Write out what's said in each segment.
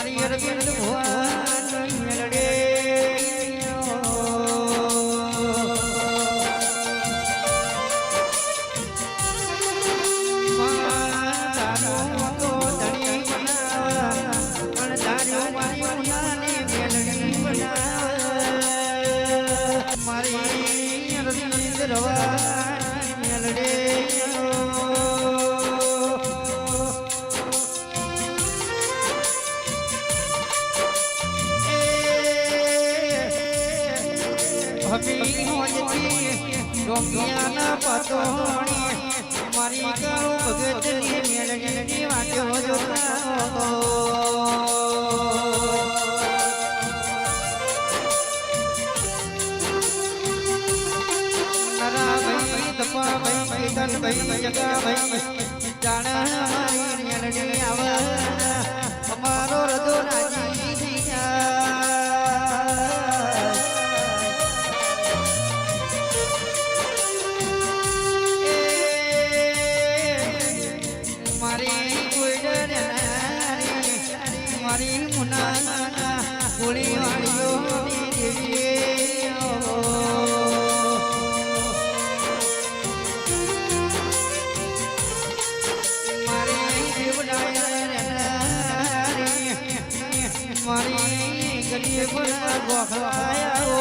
મારી અરવિંદ ભુવન મેલડે ડોંગિયાના પતોણી મારી કાળું ભગતની મેલડીની વાટો જોતા નરા ભાઈ દપા ભાઈ દન ભાઈ જગા ભાઈ જાણા મારી મેલડી આવા અમારો રદો રાજી દીયા મારી મુના ગોળી વાળીઓ મારી મારી ગરીબ ગોખલાયા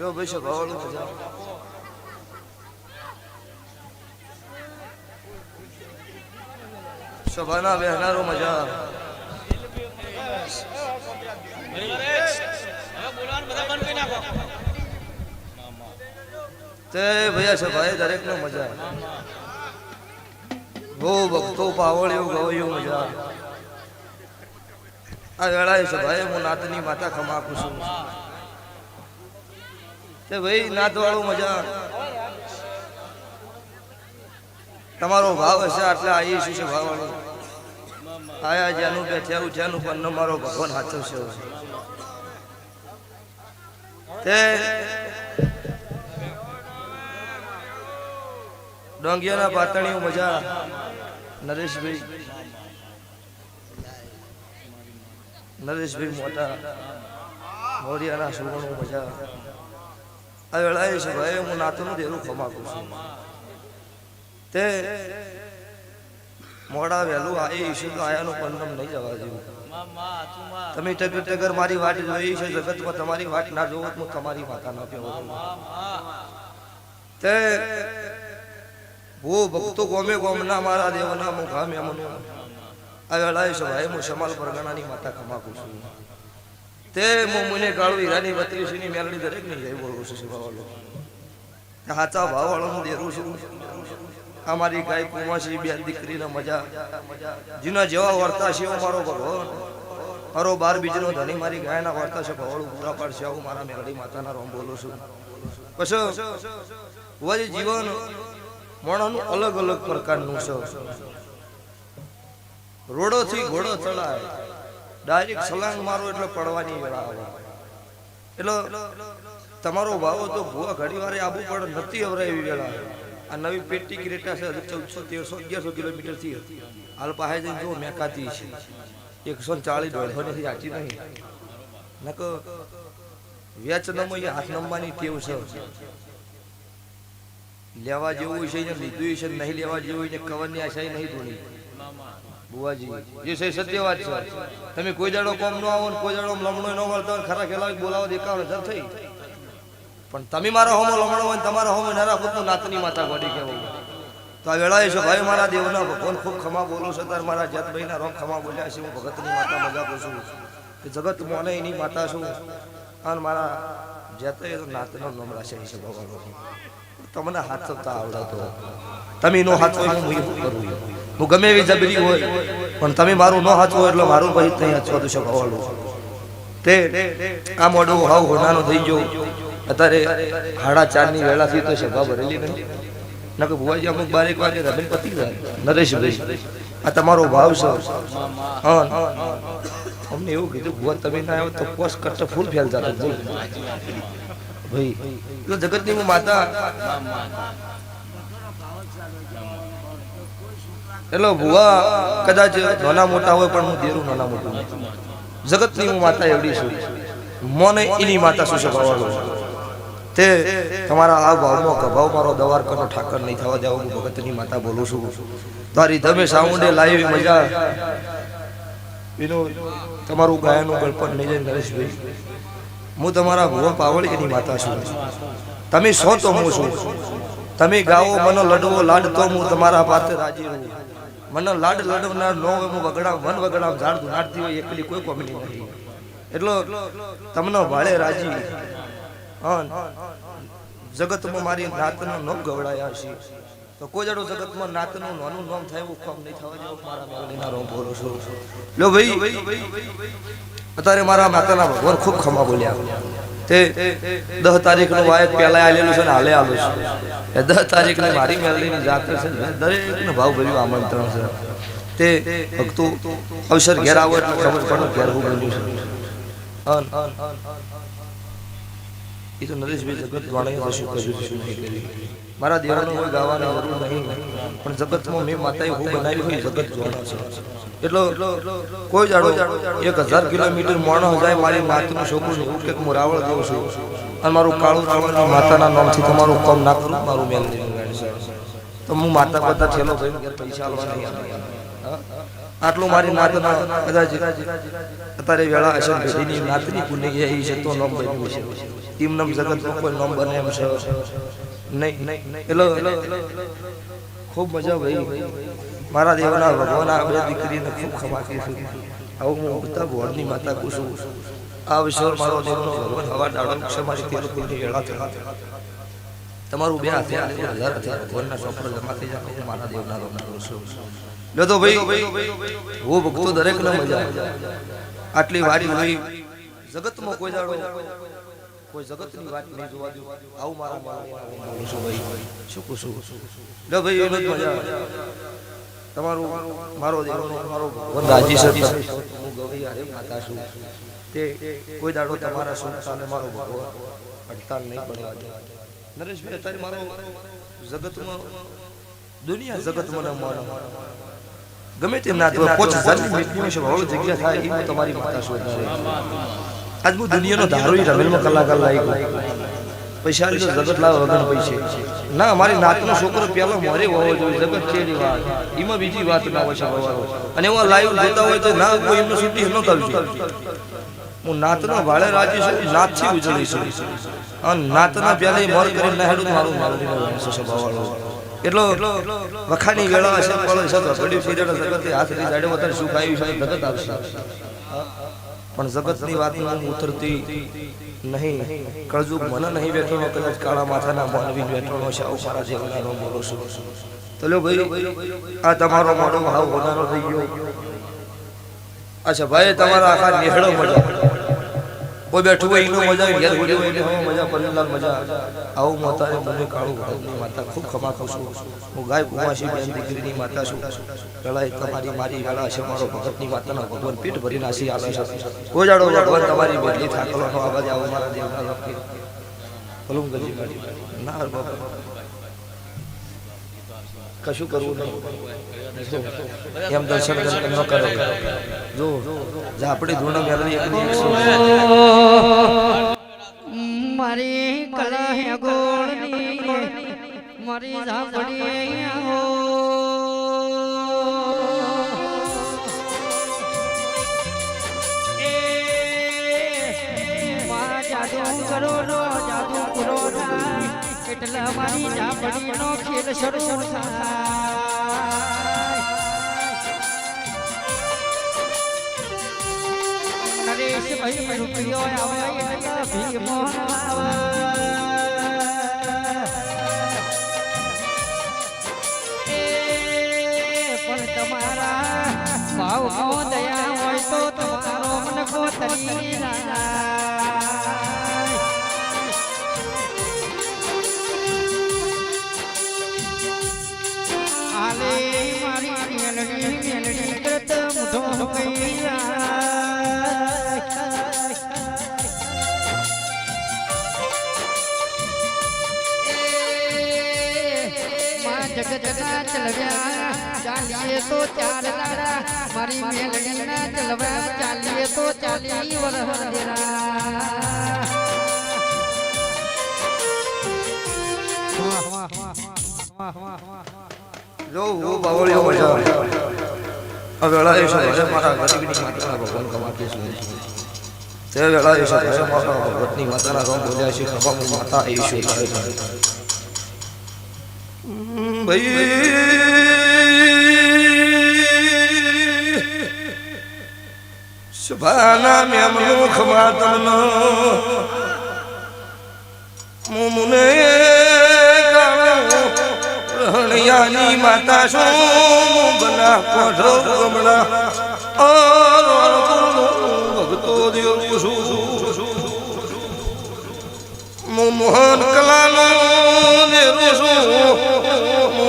लो भाई सभावाळो मजा सभाना बेहनारो मजा ते भैया सभाए दरेक नो मजा वो भक्तो पावळ्यो गवयो मजा आ वेळाए सभाए मु नातनी माता खमा कुसुम ते भाई नात वाळो मजा तमारो भाव हशे आटले आई छे भाव वाळो आया जानु बेठ्या उठ्यानु पण मारो भगवान हाचो छे ते डोंगियाना पातणीओ मजा नरेश भाई मोटा मोरियाना सुगणो मजा आ वेळाए छे भाई हूँ नातनु देरू खमाकू छुं ते मोड़ा वेलू आई ईशु तो आयानु पंदम नहीं जवा देवुं तमे टगर टगर मारी वाट जोई छे जगत में तमारी वाट ना जोवत मु तमारी माता ना पेवो ते वो भक्तो गोमे गोमना मारा देवना मु गामे मनु आ वेळाए छे भाई मु शमाल परगणानी माता खमाकू छुं ते मुने काळू हीरानी बत्रीसनी मेलडी दरेक ने जय बोलू छे भावालो हाचा भावाळो हूँ देरू छुं हमारी गाय कुमासी बे दीकरी ने मजा जिना जेवा वर्ता छे मारो भगवान मारो 12 बीजनो धनी मारी गाय ना वर्ता छे भावाळो पूरा पाडशे आવું मारा मेलडी माता ना रोम बोलू छुं पछो वही जीवन मोणानु अलग अलग प्रकारनु छे रोडो थी घोड़ो चलाय डायरेक्ट छलांग मारो એટલે પડવાની વેળા આવે એટલે તમારો ભાવ તો ભૂવા ઘડીવારે આબુ પડ નથી અવરાવી વેળા આ નવી પેટી ક્રેટા છે 1400 1300 1100 કિલોમીટર થી હાલ પાહે જઈને જો મેકાતી છે 140 150 ની આટી નહીં નકો વેચનમો એ હાથ નંબાની ટેવ છે લેવા જેવું છે ને લીધું છે નહીં લેવા જેવું ને કવરની આશાય નહીં ધોણી बुआजी ये सही सत्य बात है तमे कोई दाड़ो कोम न आवो कोई दाड़ो लमणो न वळतो खरा खेलावी बोलाव देखाव नजर થઈ પણ તમે મારો હોમો લમણો હોય તમારો હોમો નરા ખુદનો નાતની માતા ગોડી કેવો તો આ વેળાએ છે ભાઈ મારા દેવના ભગવાન ખૂબ ખમા બોલો છે તાર મારા જતભાઈના રોમ ખમા બોલ્યા છે હું ભગતની માતા મજા કરું છું કે જગત મોને એની માતા છું અને મારા જતો એ તો નાતનો નામ રાશે છે ભગવાન તમને હાથવતા આવડે તો તમે નો હાથવો હું શું કરું હું ગમે એવી જબરી હોય પણ તમે મારું નો હાથવો એટલે મારું ભાઈ નહીં હાથવા દો છો ભગવાન તે આ મોડું હાવ હોનાનો થઈ ગયો અત્યારે 4:30 ની વેળા થી તો સભા ભરેલી નહીં નકે ભુવાજી અમુક 12 વાગે રમીન પતી જાય નરેશભાઈ આ તમારો ભાવ છે હા અમને એવું કીધું ભુવા તમે ના આવ્યો તો પોસ્ટ કટ ફૂલ ફેલ જાતો ભાઈ તો જગતની હું માતા હેલો ભુવા કદાચ નાના મોટા હોય પણ હું દેરું નાના મોટું જગતની હું માતા એવડી છું મોને એની માતા શું છે ભવાળો તે તમારા આ ભાવમાં કભાવ મારો દવારકાનો ઠાકર નહીં થવા દેવો હું ભગતની માતા બોલું છું તારી તમે સાઉન્ડે લાવી મજા એનો તમારું ગાયનું ગળપણ નહીં જાય નરેશભાઈ હું તમારા ભુવા પાવળી એની માતા છું તમે સો તો હું છું તમે ગાવો મને લડવો લાડ તો હું તમારા પાસે રાજી રહું મને લાડ લડવનાર નો હોય હું વગડા મન વગડા ઝાડ ધુનાડતી હોય એકલી કોઈ કોમેડી નથી એટલો તમને ભાળે રાજી હા જગતમાં મારી નાતનો નામ ગવડાયા છે તો કોઈ જડો જગતમાં નાતનું નાનું નામ થાય એવું કામ નહીં થવા જેવું મારા મેળવીના રોમ બોલો છું લો ભાઈ અત્યારે મારા માતાના ભગવાન ખૂબ ખમા બોલ્યા તે 10 તારીખનું વાયક પહેલા આલેલું છે ને હાલે આલું છે એ 10 તારીખને મારી મેળવીની જાત્રા છે દરેકને ભાવ ભર્યું આમંત્રણ છે તે ભક્તો અવસર ઘેર આવો એટલે ખબર પડે ઘેર હું બોલ્યું છે એ તો નરેશભાઈ જગત વાળાએ શું કર્યું શું નહીં કર્યું મારા દેવાનું કોઈ ગાવાનું જરૂર નહીં પણ જગતમાં મેં માતાએ હું બનાવી હોય જગત જોવાનું છે એટલો કોઈ જાડો 1000 કિલોમીટર મોણો જાય મારી માતાનું છોકરું એવું કે હું રાવળ જેવું છું અને મારું કાળું રાવણની માતાના નામથી તમારું કામ ના કરું મારું મેલ નહીં તો હું માતા બધા છેલ્લો ભાઈ ઘેર પૈસા આવવા નહીં આટલું મારી નાતના કદાચ અત્યારે વેળા હશે પેઢીની નાતની પુણ્ય એ છે તો નામ બન્યું છે ટીમ નામ જગતમાં કોઈ નામ બને એમ છે નહીં એટલે ખૂબ મજા ભાઈ મારા દેવના ભગવાન આ બે દીકરીને ખૂબ ખમાકી છું આવું હું બધા ભોળની માતા કુશું આ વિશ્વ મારો દેવનો ભગવાન હવા ડાળો ક્ષમારી તિરુપતિની વેળા થયા તમારું બે હાથે 1000 ભગવાનના સોપર જમા થઈ જાય મારા દેવના રોમના કુશું લો તો ભાઈ હું ભક્તો દરેકને મજા આટલી વારી હોય જગતમાં કોઈ જાડો કોઈ જગતની વાત નહીં જોવા દઉં આવું મારા બોલું છું ભાઈ શું કુશું લો ભાઈ એમ જ મજા તમારું મારો દેવનો મારો ભગવાન રાજી છે હું ગવઈ હારે માતા છું તે કોઈ દાડો તમારા સંતાને મારો ભગવાન હડતાલ નહીં પડવા દે નરેશભાઈ અત્યારે મારો જગતમાં દુનિયા જગત મને માનો ગમે તેમ ના તો 5000 ની મીટિંગ છે બહુ જગ્યા થાય એ તમારી માતા શું આજ હું દુનિયાનો ધારોઈ રમેલમાં કલાકાર લાગી પૈસા લીધો જગત લાવ વગર પૈસે ના મારી નાતનો છોકરો પેલો મોરે હોવો જોઈએ જગત કેની વાત એમાં બીજી વાત ના હોય છે અને એવા લાઈવ જોતા હોય તો ના કોઈ એમનો છૂટી ન કરજો હું નાતનો વાળે રાજી છું નાતથી ઉજળી છું અને નાતના પેલે મોર કરીને ના હેડું મારું સ્વભાવવાળો એટલો વખાની વેળા હશે પડે છે તો ઘડી ફીરેડો જગતે હાથ લઈ જાડે વધારે સુખ આવ્યું છે જગત આવશે પણ જગતની વાતમાં હું ઉતરતી નહીં કળજુગ મને નહીં બેઠો કદાચ કાળા માથાના માનવી બેઠો છે આવું મારા જીવનનો બોલો છું તો લો ભાઈ આ તમારો મોડો ભાવ હોનારો થઈ ગયો અચ્છા ભાઈ તમારા આખા નેહડો મજા કોઈ બેઠું હોય એનો મજા ઘેર ઘોડે હોય એટલે મજા પરિલાલ મજા આવું માતાને મને કાળું ભગતની માતા ખૂબ ખમા છું હું ગાય કુમાશી બેન દીકરીની માતા છું પેલા તમારી મારી વેળા છે મારો ભગતની માતાના ભગવાન પીઠ ભરી નાસી આવે છે કોઈ જાડો ભગવાન તમારી બેટલી થાકલો નો આવાજ આવો મારા દેવના લખી ભલું ગજી ના બાપા કશું કરવું નહીં એમ દર્શન ન કરો જો આપણે ધૂણ મેળવી મારી કલા હે ગોળની મારી ઝાપડી હો એ મા જાદુ કરો રો જાદુ કરો એટલા મારી ઝાપડીનો ખેલ શરૂ થાય નરેશભાઈ રૂપિયો આવે એટલે ભીમો આવે પણ તમારા ભાવ દયા હોય તો તમારો મન કોતરી આલે મારી મેલડી કરત મુઠો કૈયા જગ જગના ચલવ્યા ચાલીએ તો ચાર દાડા મારી મેલડીના ચલવ્યા ચાલીએ તો 40 વર્ષ જો હું બાવળિયો મજા આ વેળા એ છે મારા ગરીબની માતા ભગવાન કમાતી છે તે વેળા એ છે માતા ભગવતની માતાના રોમ બોલ્યા છે ખબર માતા એ છે ભાઈ સુભાના મેમનો ખમાતનો મુમને હણિયાની માતા શું બના કોઢો ગમણા ભગતો દેવ મોહન કલાનો દેવ શું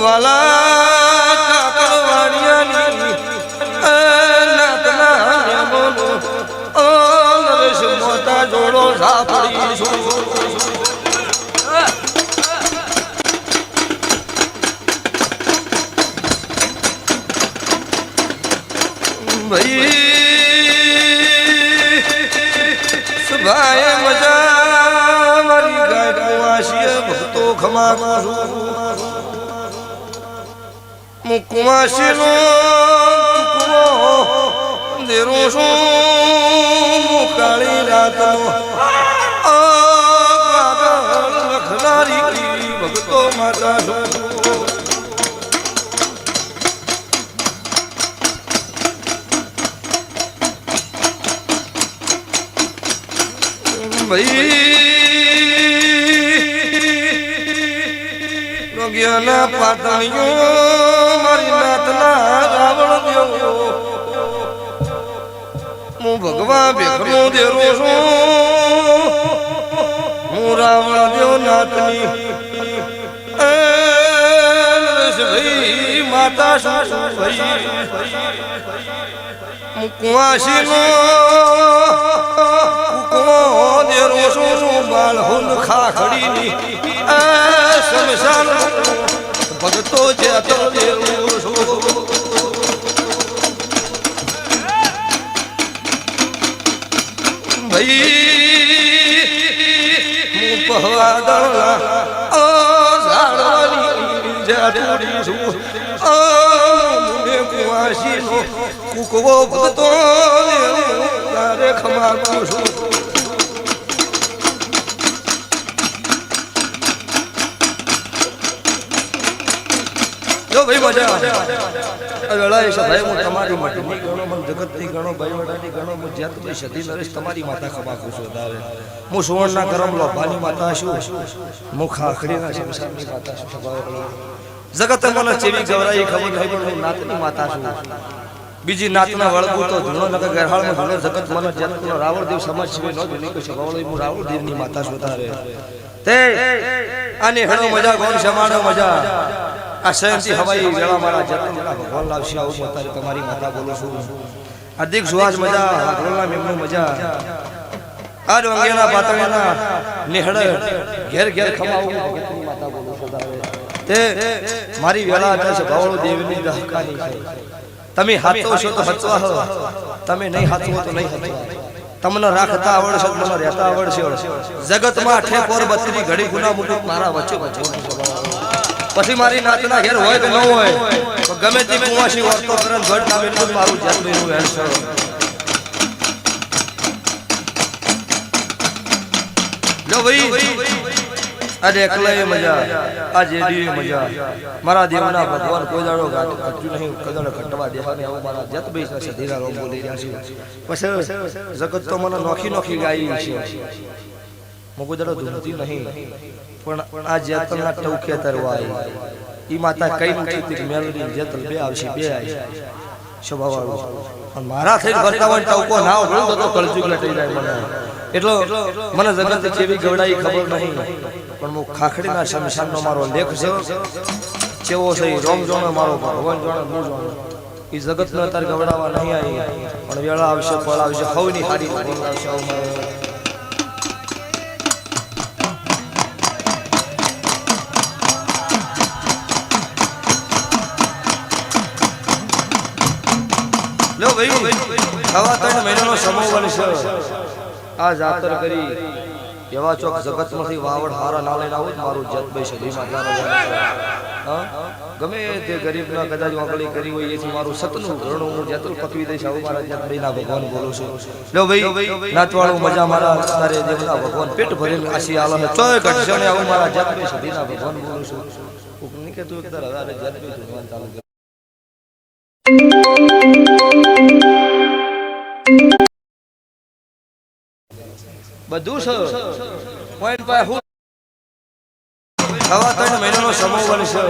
વાલા કાકરવાડિયાની નાતના બોલો નરેશ મોટા જોડો સાપડી શું ભાઈ મજા મારી ગાય કુવાસી ભક્તો ખમા મુકુવાસી નો દેરો શું કાળી રાત લખનારી ભક્તો માતા રોગ્યાના પાટણીઓ મારી નાતના રાવણ દેવો હું ભગવા ભેખનો દેરો છું હું રાવણ દેવ નાતની ભાઈ માતા હું કુવાસી નો દેરો શું બાળ હુલ ખાખડીની સમસાન ભગતો જે તો દેરો શું ભાઈ હું પહવા દળના ઝાડવાની જાડી છું મુને કુવાસી નો કુકવો ભગતો તારે ખમાડું છું ભાઈ મજા વેળાએ ભાઈ હું તમારી મટની ગણો મન જગતની ગણો ભાઈ વડાની ગણો હું જ્યાં તમે સદી નરેશ તમારી માતા ખમા ખુશ વધારે હું સુવર્ણના કરમ લોભાની માતા છું હું ખાખડીના શમશાનની માતા છું જગત મને ચેવી ગવરાઈ ખબર નહીં પણ હું નાતની માતા છું બીજી નાતના વળગું તો ધૂણો નગર ગરહાળમાં ધૂણો જગત મને જન્મનો રાવણદેવ સમાજ સિવાય ન ધૂની કોઈ સવાળી હું રાવણદેવની માતા છું વધારે તે આને હણો મજા કોણ સમાડો મજા આ સયંતી હવાઈ વેળા મારા જન્મના ભગવાન લાવશે આવું અત્યારે તમારી માતા બોલું છું અધિક સુહાસ મજા હાથરોલા મેમનું મજા આ રંગેના પાતળીના નિહળ ઘેર ઘેર ખમાવું ભગતની માતા બોલું છું તે મારી વેળા એટલે છે ભવળો દેવની દહકાની છે તમે હાથો છો તો હચવા હો તમે નહીં હાથવો તો નહીં હચવા તમને રાખતા આવડશે મને રહેતા આવડશે જગતમાં ઠેકોર બત્રી ઘડી ગુના મુકુટ મારા વચ્ચે વચ્ચે પછી મારી નાતના ઘેર હોય કે ન હોય તો ગમે તે કુવાસી વર્તો કરન ઘટ નામે તો મારું જન્મનું હેરસો લો ભાઈ અરે એકલાય મજા આ જેડી મજા મારા દેવના ભગવાન કોઈ દાડો ઘટ્યું નહીં કદળ ઘટવા દેવા ને આવું મારા જતભાઈ સાથે ધીરા રોમ બોલી રહ્યા છે પછી જગત તો મને નોખી નોખી ગાઈ છે હું કોઈ દાડો ધૂમતી નહીં પણ આ જેતલના ટૌકે તરવાય ઈ માતા કઈ નથી મેલડી જેતલ બે આવશે બે આવી સ્વભાવવાળો અને મારા થઈ કરતા હોય ટૌકો ના હોય તો કળજુગ લટી જાય મને એટલો મને જગત કેવી ગવડાઈ ખબર નહીં પણ હું ખાખડીના શમશાનનો મારો લેખ છે કેવો છે રોમ જોણો મારો ભગવાન જોણો હું જોણો ઈ જગતનો અત્યારે ગવડાવા નહીં આવી પણ વેળા આવશે ફળ આવશે હવની હારી આવશે લો ભાઈ હવા 3 મહિનાનો સમય બનશે આ જાતર કરી એવા ચોક જગતમાંથી વાવડ હારા ના લઈને આવું મારું જતભાઈ સદી માતાનો હા ગમે તે ગરીબના કદાચ વાંકડી કરી હોય એથી મારું સતનું ઘરણું હું જતલ પકવી દઈશ આવું મારા જતભાઈના ભગવાન બોલું છું લો ભાઈ નાચવાળું મજા મારા તારે દેવના ભગવાન પેટ ભરીને આશી આલો છે ચોય ઘટશે ને આવું મારા જતભાઈ સદીના ભગવાન બોલું છું ઉપની કે તું એકદર હવે જતભાઈ ભગવાન ચાલુ કર બધું છે પોઈન્ટ પર હું હવા 3 મહિનાનો સમય બનશે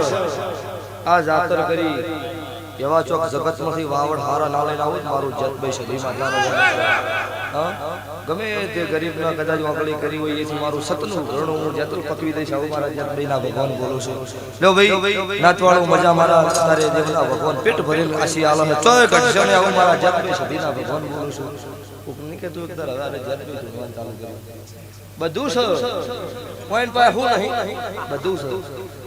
આ જાતર કરી એવા ચોક જગતમાંથી વાવડ હારા ના લઈને આવું મારું જતભાઈ સદી માતાનો હા ગમે તે ગરીબના કદાચ વાંકડી કરી હોય એથી મારું સતનું ઘરણું હું જતલ પકવી દઈશ આવું મારા જતભાઈના ભગવાન બોલું છું લો ભાઈ નાચવાળું મજા મારા તારે દેવના ભગવાન પેટ ભરીને આશી આલો છે ચોય ઘટશે ને આવું મારા જતભાઈ સદીના ભગવાન બોલું છું ઉપની કે તું એકદર હવે જતભાઈ ભગવાન ચાલુ કર બધું છે પોઈન્ટ પર હું નહીં બધું છે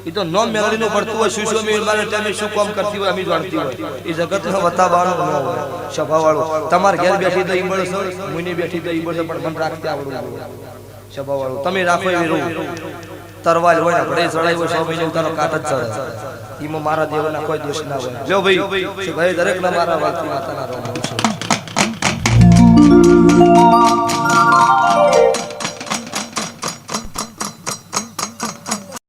ઈ તો નોમ મેળવીનું પડતું હોય શું મેળ મારે ટાઈમે શું કામ કરતી હોય અમી જાણતી હોય ઈ જગતનો વતાવાનો ન હોય સ્વભાવવાળો તમાર ઘેર બેઠી તો ઈ મળે મુની બેઠી તો ઈ મળે પણ મન રાખતી આવડું સ્વભાવવાળો તમે રાખો એવી રૂ તરવાલ હોય ને ઘડે ચડાઈ હોય 6 મહિને તારો કાટ જ ચડે ઈમાં મારા દેવના કોઈ દોષ ના હોય જો ભાઈ દરેક ના મારા વાલતી માતાના રોમ છે